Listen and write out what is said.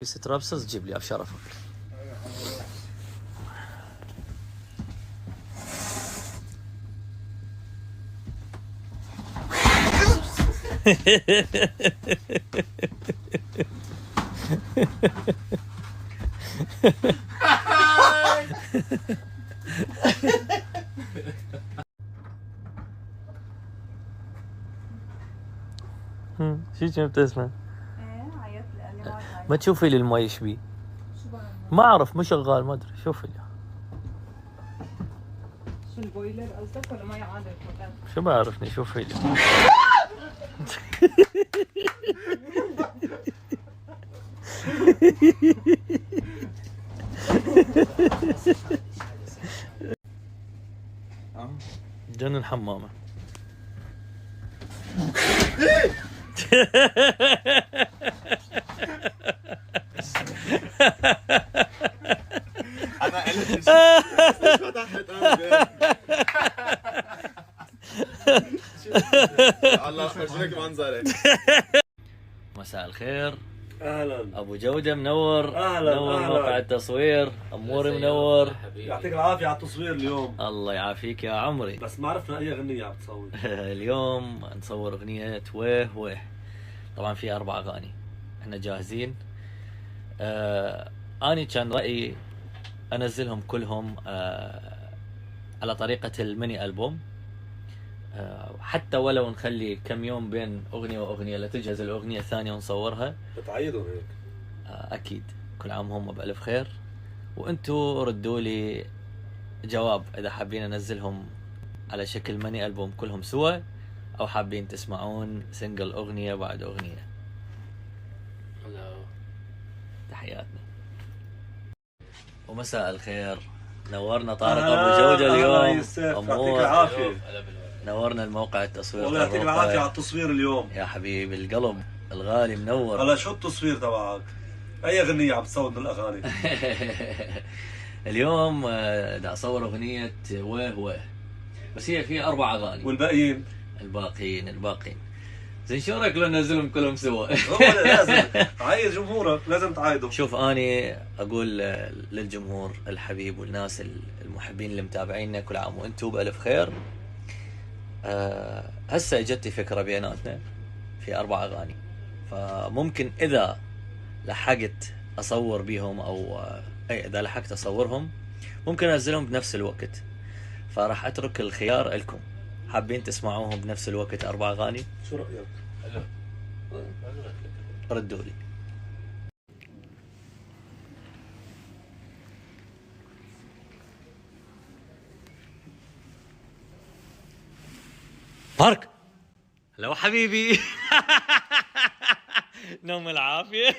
سترابسس جيب لي بشرفك. شو كنت بتسمع؟ عيط لي قال لي ما عيط. ما تشوفي لي المي ايش بيه؟ شو بعمل؟ ما اعرف مو شغال ما ادري شوفي لي. شو البويلر قصدك ولا مي عادي بمكان؟ شو بعرفني شوفي لي. جنن حمامه. انا قلت فتحت الله فرجيك منظرك. مساء الخير. اهلا ابو جوده منور. أهلاً، منور أهلاً. موقع التصوير. اموري منور. يعطيك العافيه على التصوير اليوم. الله يعافيك يا عمري. بس ما عرفنا اي اغنيه عم تصور. اليوم نصور اغنيه ويه ويه. طبعا في 4 اغاني احنا جاهزين. اني كان رايي انزلهم كلهم على طريقه الميني البوم. حتى ولو نخلي كم يوم بين اغنيه واغنيه لتجهز الاغنيه الثانيه ونصورها. بتعيدوا هيك. اكيد. كل عام هم بالف خير. وانتوا ردوا لي جواب اذا حابين انزلهم على شكل ميني البوم كلهم سوا او حابين تسمعون سنجل اغنيه بعد اغنيه. تحياتنا ومساء الخير. نورنا طارق ابو جوده اليوم. يعطيك العافيه. نورنا الموقع التصوير. والله يعطيك العافيه على التصوير اليوم. يا حبيبي القلب الغالي منور. هلا شو التصوير تبعك؟ اي اغنيه عم تصور من الاغاني؟ اليوم دا اصور اغنيه ويه ويه بس هي فيها 4 اغاني. والباقيين؟ الباقيين زين. شو رايك لو ننزلهم كلهم سوا؟ هو لازم عايز جمهورك لازم تعايده. شوف اني اقول للجمهور الحبيب والناس المحبين اللي متابعيننا كل عام وانتم بالف خير. هسه اجتني فكره بيناتنا في 4 اغاني فممكن اذا لحقت اصور بيهم او اذا لحقت اصورهم ممكن انزلهم بنفس الوقت. فراح اترك الخيار لكم. حابين تسمعوهم بنفس الوقت 4 اغاني؟ شو رايك؟ ردوا لي. بارك. لو حبيبي. نوم العافيه.